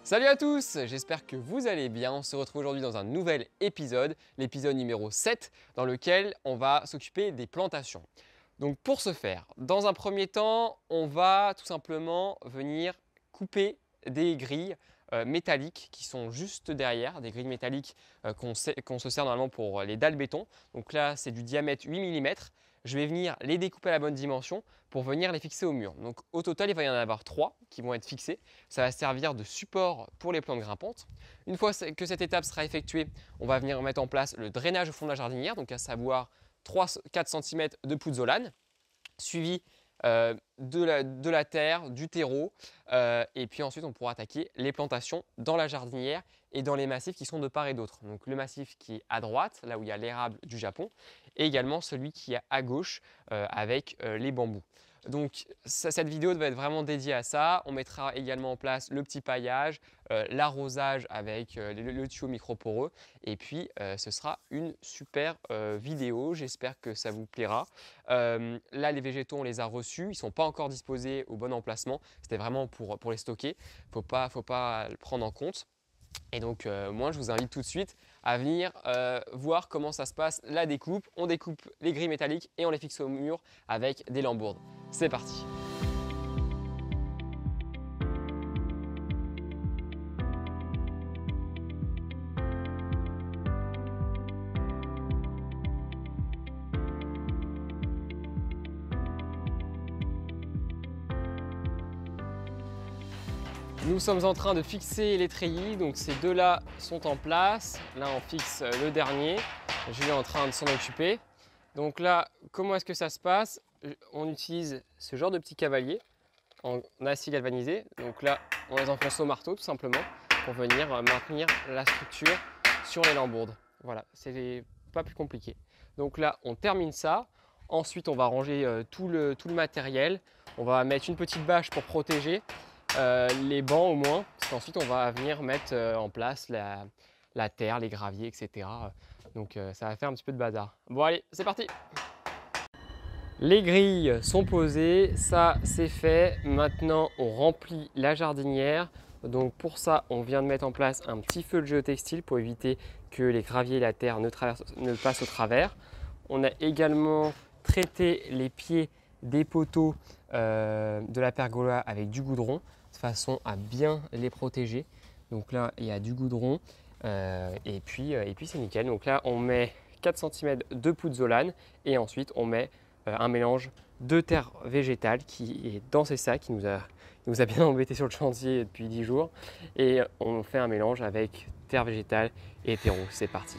Salut à tous, j'espère que vous allez bien. On se retrouve aujourd'hui dans un nouvel épisode, l'épisode numéro 7, dans lequel on va s'occuper des plantations. Donc pour ce faire, dans un premier temps, on va tout simplement venir couper des grilles métalliques qui sont juste derrière, des grilles métalliques qu'on se sert normalement pour les dalles béton. Donc là, c'est du diamètre 8 mm. Je vais venir les découper à la bonne dimension pour venir les fixer au mur. Donc au total, il va y en avoir 3 qui vont être fixés. Ça va servir de support pour les plantes grimpantes. Une fois que cette étape sera effectuée, on va venir mettre en place le drainage au fond de la jardinière, donc à savoir 3-4 cm de pouzzolane, suivi de la terre, du terreau, et puis ensuite on pourra attaquer les plantations dans la jardinière et dans les massifs qui sont de part et d'autre. Donc le massif qui est à droite, là où il y a l'érable du Japon, et également celui qui est à gauche avec les bambous. Donc cette vidéo va être vraiment dédiée à ça. On mettra également en place le petit paillage, l'arrosage avec le tuyau microporeux, et puis ce sera une super vidéo. J'espère que ça vous plaira. Là, les végétaux, on les a reçus. Ils ne sont pas encore disposés au bon emplacement. C'était vraiment pour les stocker. Il ne faut pas le prendre en compte. Et donc, moi, je vous invite tout de suite à venir voir comment ça se passe, la découpe. On découpe les grilles métalliques et on les fixe au mur avec des lambourdes. C'est parti! Nous sommes en train de fixer les treillis, donc ces deux-là sont en place. Là, on fixe le dernier. Julien est en train de s'en occuper. Donc là, comment est-ce que ça se passe? On utilise ce genre de petit cavalier en acier galvanisé. Donc là, on les enfonce au marteau tout simplement pour venir maintenir la structure sur les lambourdes. Voilà, c'est pas plus compliqué. Donc là, on termine ça. Ensuite, on va ranger tout le matériel. On va mettre une petite bâche pour protéger. Les bancs au moins, parce qu'ensuite on va venir mettre en place la terre, les graviers, etc. Donc ça va faire un petit peu de bazar. Bon allez, c'est parti! Les grilles sont posées, ça c'est fait. Maintenant on remplit la jardinière. Donc pour ça, on vient de mettre en place un petit feu de géotextile pour éviter que les graviers et la terre ne passent au travers. On a également traité les pieds des poteaux de la pergola avec du goudron, de façon à bien les protéger. Donc là, il y a du goudron et puis c'est nickel. Donc là, on met 4 cm de pouzzolane et ensuite on met un mélange de terre végétale qui est dans ces sacs, qui nous a bien embêté sur le chantier depuis 10 jours. Et on fait un mélange avec terre végétale et terreau. C'est parti!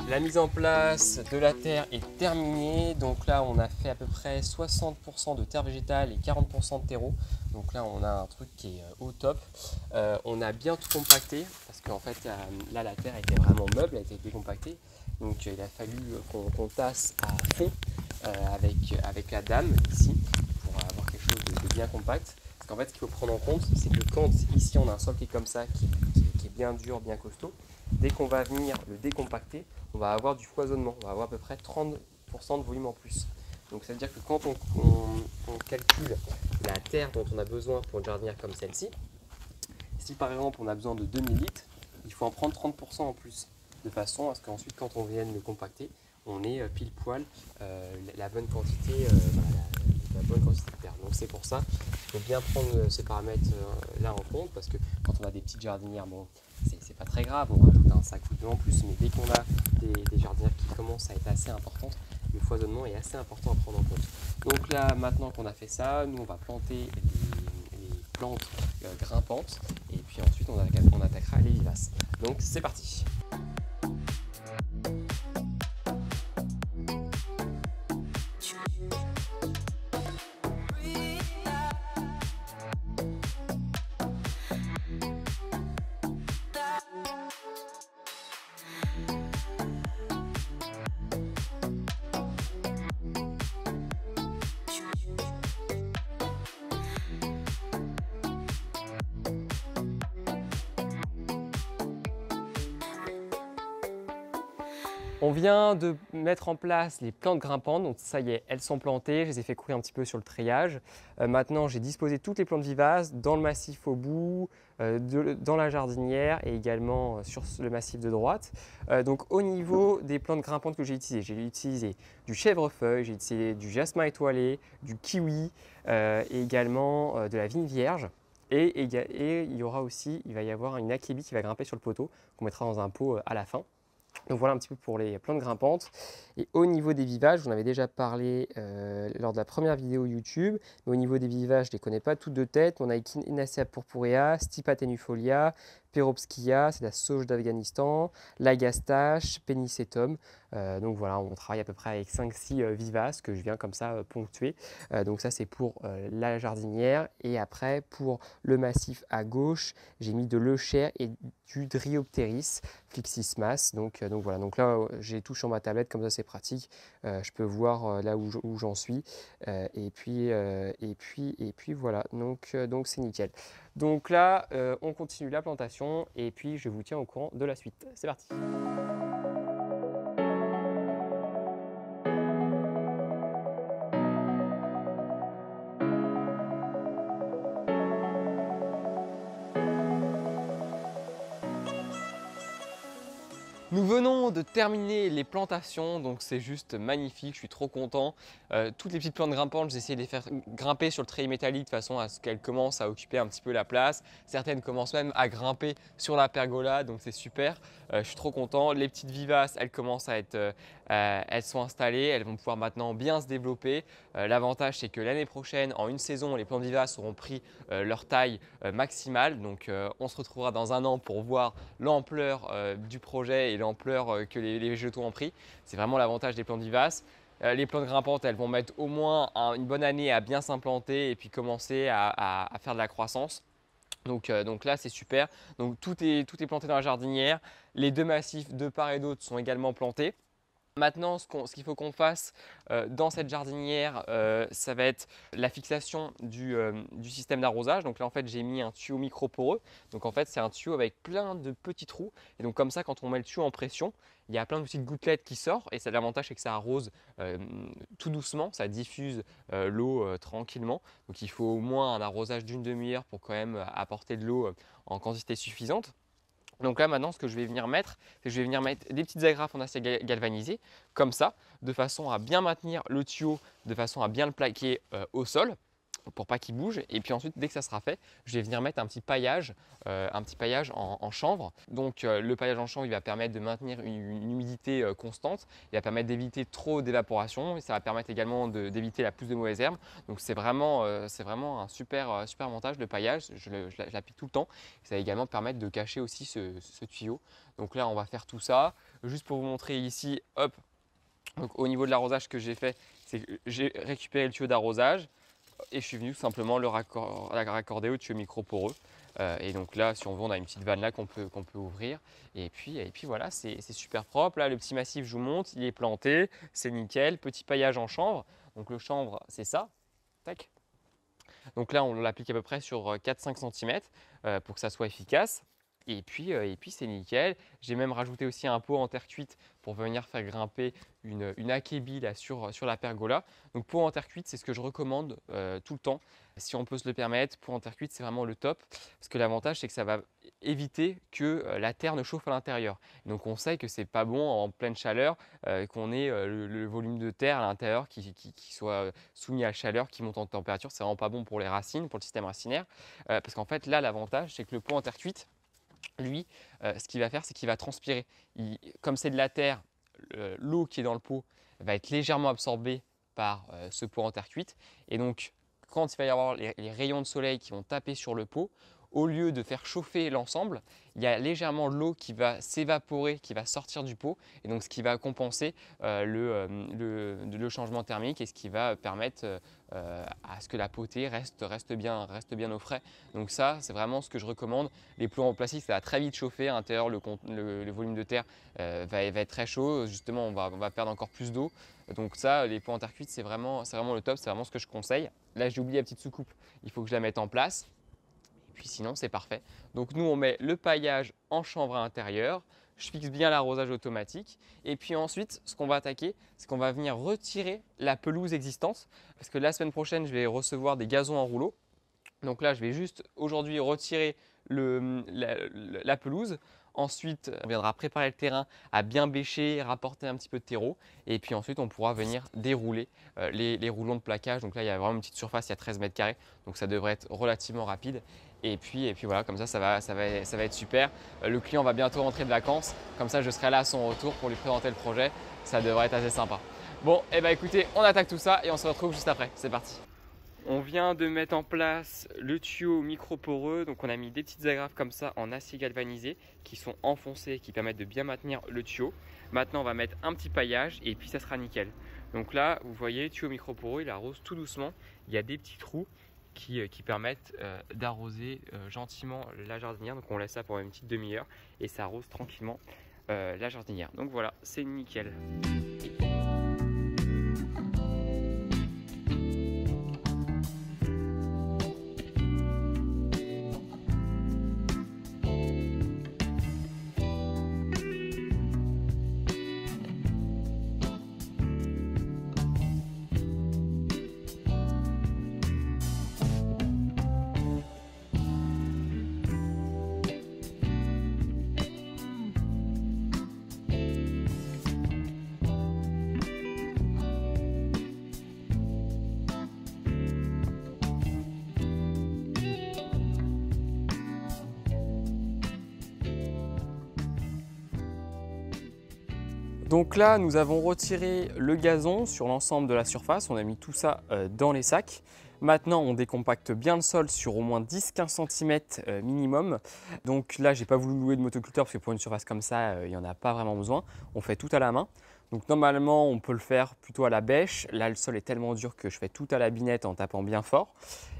La mise en place de la terre est terminée. Donc là, on a fait à peu près 60% de terre végétale et 40% de terreau. Donc là, on a un truc qui est au top. On a bien tout compacté parce qu'en fait, là, la terre était vraiment meuble, elle a été décompactée. Donc il a fallu qu'on tasse à fond avec la dame ici pour avoir quelque chose de bien compact. Parce qu'en fait, ce qu'il faut prendre en compte, c'est que quand ici on a un sol qui est comme ça, qui est bien dur, bien costaud, dès qu'on va venir le décompacter, on va avoir du foisonnement. On va avoir à peu près 30% de volume en plus. Donc ça veut dire que quand on calcule la terre dont on a besoin pour une jardinière comme celle-ci, si par exemple on a besoin de 2000 litres, il faut en prendre 30% en plus, de façon à ce qu'ensuite quand on vienne le compacter, on ait pile poil la bonne quantité, la bonne quantité de terre. Donc c'est pour ça qu'il faut bien prendre ces paramètres là en compte, parce que quand on a des petites jardinières, bon, c'est pas très grave, on rajoute un sac ou deux en plus, mais dès qu'on a des jardinières qui commencent à être assez importantes, le foisonnement est assez important à prendre en compte. Donc là, maintenant qu'on a fait ça, nous on va planter les plantes grimpantes, et puis ensuite on attaquera les vivaces. Donc c'est parti. On vient de mettre en place les plantes grimpantes, donc ça y est, elles sont plantées, je les ai fait courir un petit peu sur le treillage. Maintenant, j'ai disposé toutes les plantes vivaces dans le massif au bout, dans la jardinière et également sur le massif de droite. Donc au niveau des plantes grimpantes que j'ai utilisé du chèvrefeuille, j'ai utilisé du jasmin étoilé, du kiwi et également de la vigne vierge. Et il va y avoir une akébie qui va grimper sur le poteau, qu'on mettra dans un pot à la fin. Donc voilà un petit peu pour les plantes grimpantes. Et au niveau des vivages, j'en avais déjà parlé lors de la première vidéo YouTube, mais au niveau des vivages, je ne les connais pas toutes de tête. On a Echinacea purpurea, Stipa tenuifolia, Perovskia, c'est la sauge d'Afghanistan, l'agastache, Pennisetum. Donc voilà, on travaille à peu près avec 5-6 vivaces que je viens comme ça ponctuer. Donc ça c'est pour la jardinière. Et après pour le massif à gauche, j'ai mis de l'euchère et du Dryopteris flixismas. Donc voilà, donc là j'ai tout sur ma tablette, comme ça c'est pratique. Je peux voir là où j'en suis. Et puis voilà, donc c'est nickel. Donc là, on continue la plantation et puis je vous tiens au courant de la suite. C'est parti! Nous venons de terminer les plantations, donc c'est juste magnifique, je suis trop content. Toutes les petites plantes grimpantes, j'ai essayé de les faire grimper sur le treillis métallique de façon à ce qu'elles commencent à occuper un petit peu la place. Certaines commencent même à grimper sur la pergola, donc c'est super. Je suis trop content. Les petites vivaces, elles commencent à être, elles sont installées, elles vont pouvoir maintenant bien se développer. L'avantage, c'est que l'année prochaine, en une saison, les plantes vivaces auront pris leur taille maximale. Donc on se retrouvera dans un an pour voir l'ampleur du projet et l'ampleur que les végétaux ont pris. C'est vraiment l'avantage des plantes vivaces. Les plantes grimpantes, elles vont mettre au moins une bonne année à bien s'implanter et puis commencer à faire de la croissance. Donc là, c'est super. Donc tout est planté dans la jardinière. Les deux massifs de part et d'autre sont également plantés. Maintenant, ce qu'il faut qu'on fasse dans cette jardinière, ça va être la fixation du système d'arrosage. Donc là, en fait, j'ai mis un tuyau micro-poreux. Donc en fait, c'est un tuyau avec plein de petits trous. Et donc comme ça, quand on met le tuyau en pression, il y a plein de petites gouttelettes qui sortent. Et l'avantage, c'est que ça arrose tout doucement. Ça diffuse l'eau tranquillement. Donc il faut au moins un arrosage d'une demi-heure pour quand même apporter de l'eau en quantité suffisante. Donc là maintenant, ce que je vais venir mettre, c'est que je vais venir mettre des petites agrafes en acier galvanisé, comme ça, de façon à bien maintenir le tuyau, de façon à bien le plaquer au sol, pour pas qu'il bouge. Et puis ensuite, dès que ça sera fait, je vais venir mettre un petit paillage en chanvre. Donc le paillage en chanvre, il va permettre de maintenir une humidité constante, il va permettre d'éviter trop d'évaporation et ça va permettre également d'éviter la pousse de mauvaises herbes. Donc c'est vraiment un super avantage, le paillage, je l'applique tout le temps. Ça va également permettre de cacher aussi ce tuyau. Donc là, on va faire tout ça. Juste pour vous montrer ici, hop, donc au niveau de l'arrosage que j'ai fait, c'est que j'ai récupéré le tuyau d'arrosage et je suis venu tout simplement le raccorder au tuyau micro-poreux. Et donc là, si on veut, on a une petite vanne là qu'on peut ouvrir. Et puis voilà, c'est super propre. Là, le petit massif, je vous montre, il est planté, c'est nickel. Petit paillage en chanvre. Donc le chanvre, c'est ça. Tac. Donc là, on l'applique à peu près sur 4-5 cm pour que ça soit efficace. Et puis c'est nickel. J'ai même rajouté aussi un pot en terre cuite pour venir faire grimper une akébie là, sur la pergola. Donc pot en terre cuite, c'est ce que je recommande tout le temps. Si on peut se le permettre, pot en terre cuite, c'est vraiment le top. Parce que l'avantage, c'est que ça va éviter que la terre ne chauffe à l'intérieur. Donc on sait que c'est pas bon en pleine chaleur qu'on ait le volume de terre à l'intérieur qui soit soumis à la chaleur, qui monte en température. C'est vraiment pas bon pour les racines, pour le système racinaire. Parce qu'en fait, là, l'avantage, c'est que le pot en terre cuite, lui, ce qu'il va faire, c'est qu'il va transpirer. Comme c'est de la terre, l'eau qui est dans le pot va être légèrement absorbée par ce pot en terre cuite. Et donc, quand il va y avoir les rayons de soleil qui vont taper sur le pot, au lieu de faire chauffer l'ensemble, il y a légèrement l'eau qui va s'évaporer, qui va sortir du pot, et donc ce qui va compenser le changement thermique et ce qui va permettre à ce que la potée reste bien au frais. Donc ça, c'est vraiment ce que je recommande. Les plots en plastique, ça va très vite chauffer. À l'intérieur, le volume de terre va être très chaud. Justement, on va perdre encore plus d'eau. Donc ça, les pots en terre cuite, c'est vraiment le top. C'est vraiment ce que je conseille. Là, j'ai oublié la petite soucoupe. Il faut que je la mette en place. Puis sinon, c'est parfait. Donc nous, on met le paillage en chanvre à l'intérieur. Je fixe bien l'arrosage automatique. Et puis ensuite, ce qu'on va attaquer, c'est qu'on va venir retirer la pelouse existante. Parce que la semaine prochaine, je vais recevoir des gazons en rouleau. Donc là, je vais juste aujourd'hui retirer la pelouse. Ensuite, on viendra préparer le terrain à bien bêcher, rapporter un petit peu de terreau. Et puis ensuite, on pourra venir dérouler les rouleaux de plaquage. Donc là, il y a vraiment une petite surface, il y a 13 mètres carrés. Donc ça devrait être relativement rapide. Et puis voilà, comme ça va être super. Le client va bientôt rentrer de vacances. Comme ça, je serai là à son retour pour lui présenter le projet. Ça devrait être assez sympa. Bon, et bah écoutez, on attaque tout ça et on se retrouve juste après. C'est parti. On vient de mettre en place le tuyau micro-poreux. Donc on a mis des petites agrafes comme ça en acier galvanisé qui sont enfoncées, qui permettent de bien maintenir le tuyau. Maintenant, on va mettre un petit paillage et puis ça sera nickel. Donc là, vous voyez, le tuyau micro-poreux, il arrose tout doucement. Il y a des petits trous qui permettent d'arroser gentiment la jardinière. Donc on laisse ça pour une petite demi-heure et ça arrose tranquillement la jardinière. Donc voilà, c'est nickel. Donc là, nous avons retiré le gazon sur l'ensemble de la surface. On a mis tout ça dans les sacs. Maintenant, on décompacte bien le sol sur au moins 10-15 cm minimum. Donc là, je n'ai pas voulu louer de motoculteur parce que pour une surface comme ça, il n'y en a pas vraiment besoin. On fait tout à la main. Donc normalement, on peut le faire plutôt à la bêche. Là, le sol est tellement dur que je fais tout à la binette en tapant bien fort.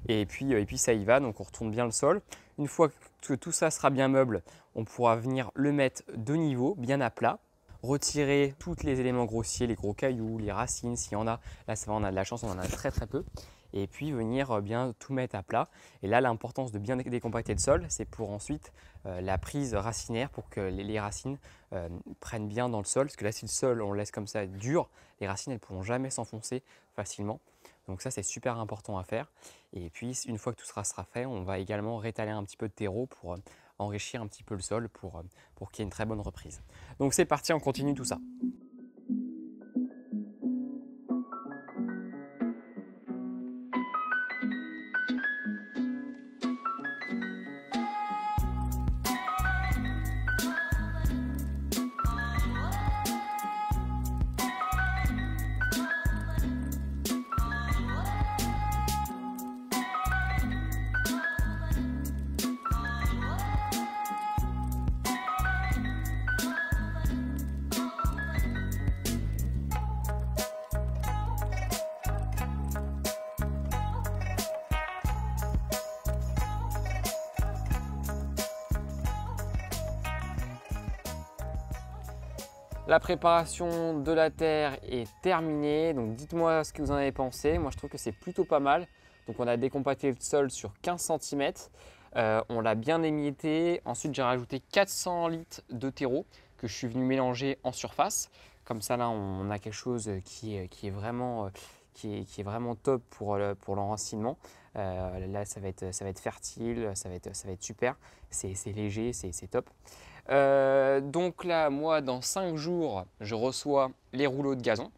Et puis ça y va, donc on retourne bien le sol. Une fois que tout ça sera bien meuble, on pourra venir le mettre de niveau, bien à plat. Retirer tous les éléments grossiers, les gros cailloux, les racines, s'il y en a. Là, ça va, on a de la chance, on en a très peu. Et puis venir bien tout mettre à plat. Et là, l'importance de bien décompacter le sol, c'est pour ensuite la prise racinaire, pour que les racines prennent bien dans le sol. Parce que là, si le sol, on le laisse comme ça dur, les racines, elles ne pourront jamais s'enfoncer facilement. Donc ça, c'est super important à faire. Et puis, une fois que tout sera fait, on va également rétaler un petit peu de terreau pour enrichir un petit peu le sol pour qu'il y ait une très bonne reprise. Donc c'est parti, on continue tout ça. La préparation de la terre est terminée, donc dites-moi ce que vous en avez pensé. Moi je trouve que c'est plutôt pas mal. Donc on a décompacté le sol sur 15 cm. On l'a bien émietté. Ensuite, j'ai rajouté 400 litres de terreau que je suis venu mélanger en surface. Comme ça, là, on a quelque chose qui est vraiment top pour l'enracinement. Là, ça va être fertile, ça va être super. C'est léger, c'est top. Donc là, moi, dans 5 jours, je reçois les rouleaux de gazon.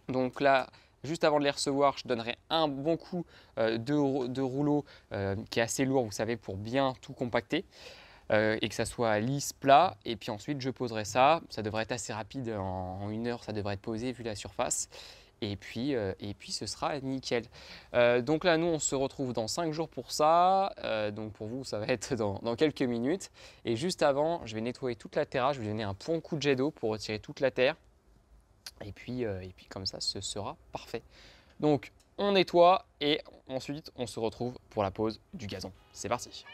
Donc là, juste avant de les recevoir, je donnerai un bon coup de rouleau qui est assez lourd, vous savez, pour bien tout compacter. Et que ça soit lisse, plat, et puis ensuite je poserai ça. Ça devrait être assez rapide, en 1 heure ça devrait être posé vu la surface. Et puis ce sera nickel. Donc là, nous, on se retrouve dans 5 jours pour ça. Donc pour vous, ça va être dans quelques minutes. Et juste avant, je vais nettoyer toute la terrasse. Je vais donner un bon coup de jet d'eau pour retirer toute la terre. Et puis comme ça, ce sera parfait. Donc on nettoie et ensuite on se retrouve pour la pose du gazon. C'est parti.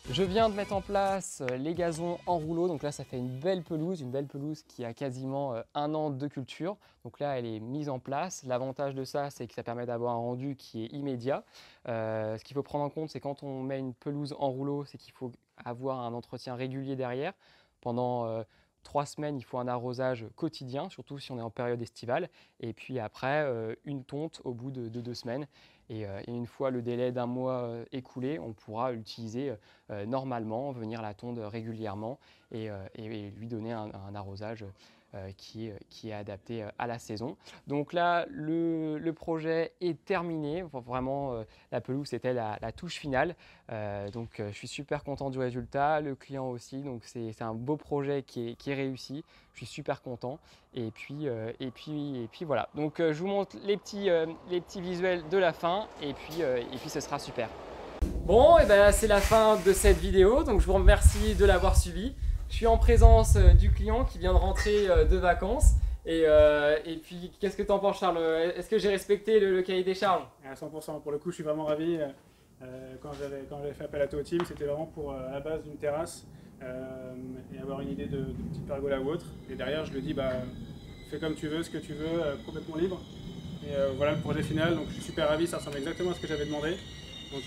Je viens de mettre en place les gazons en rouleau, donc là ça fait une belle pelouse qui a quasiment 1 an de culture. Donc là elle est mise en place. L'avantage de ça, c'est que ça permet d'avoir un rendu qui est immédiat. Ce qu'il faut prendre en compte, c'est quand on met une pelouse en rouleau, c'est qu'il faut avoir un entretien régulier derrière. Pendant 3 semaines, il faut un arrosage quotidien, surtout si on est en période estivale. Et puis après, une tonte au bout de 2 semaines. Et une fois le délai d'1 mois écoulé, on pourra l'utiliser normalement, venir la tondre régulièrement et lui donner un arrosage qui est adapté à la saison. Donc là, le projet est terminé. Vraiment, la pelouse, c'était la touche finale. Donc je suis super content du résultat, le client aussi. Donc c'est un beau projet qui est réussi. Je suis super content. Et puis voilà. Donc je vous montre les petits visuels de la fin et puis ce sera super. Bon, et ben c'est la fin de cette vidéo. Donc je vous remercie de l'avoir suivi. Je suis en présence du client qui vient de rentrer de vacances. Et puis, qu'est-ce que tu en penses, Charles? Est-ce que j'ai respecté le cahier des charges? À 100%. Pour le coup, je suis vraiment ravi. Quand j'avais fait appel à toi au team, c'était vraiment pour la base d'une terrasse et avoir une idée de petite pergola ou autre. Et derrière, je lui dis, fais comme tu veux, ce que tu veux, complètement libre. Et voilà le projet final. Donc, je suis super ravi. Ça ressemble exactement à ce que j'avais demandé. Donc,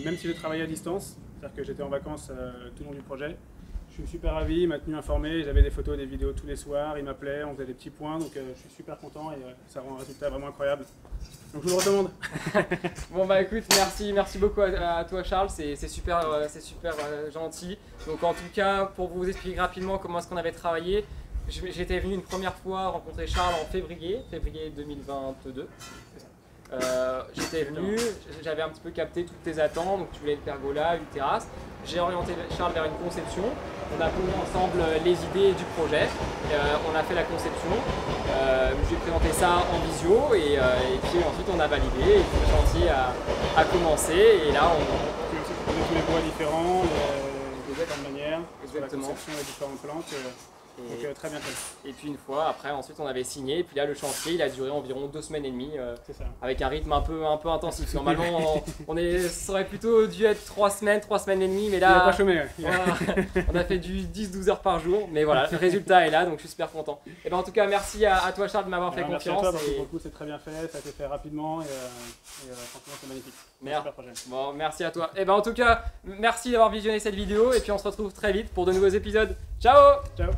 même si je travaillais à distance, c'est-à-dire que j'étais en vacances tout le long du projet, je suis super ravi, il m'a tenu informé, j'avais des photos, des vidéos tous les soirs, il m'appelait, on faisait des petits points, donc je suis super content et ça rend un résultat vraiment incroyable. Donc je vous le recommande. Bon bah écoute, merci beaucoup à toi Charles, c'est super gentil. Donc en tout cas, pour vous expliquer rapidement comment est-ce qu'on avait travaillé, j'étais venu une première fois rencontrer Charles en février 2022. J'étais venu, j'avais un petit peu capté toutes tes attentes, donc tu voulais une pergola, une terrasse. J'ai orienté Charles vers une conception, on a posé ensemble les idées du projet, on a fait la conception, j'ai présenté ça en visio et puis ensuite on a validé et le chantier a commencé et là on tous les bois différents, les différentes manières, la conception, les différentes plantes. Donc très bien fait. Et puis une fois, après, ensuite on avait signé. Et puis là, le chantier, il a duré environ 2 semaines et demie. C'est ça. Avec un rythme un peu intensif. Normalement, ça aurait plutôt dû être 3 semaines et demie. Mais Il n'a là, pas chômé. Ouais. voilà, on a fait du 10-12 heures par jour. Mais voilà, le résultat est là. Donc je suis super content. Et ben en tout cas, merci à toi Charles de m'avoir fait Merci à confiance. toi, parce que pour le coup, c'est très bien fait. Ça a été fait rapidement et franchement, c'est magnifique. Merde. Super projet. Bon, merci à toi. Et ben en tout cas, merci d'avoir visionné cette vidéo. Et puis on se retrouve très vite pour de nouveaux épisodes. Ciao! Ciao.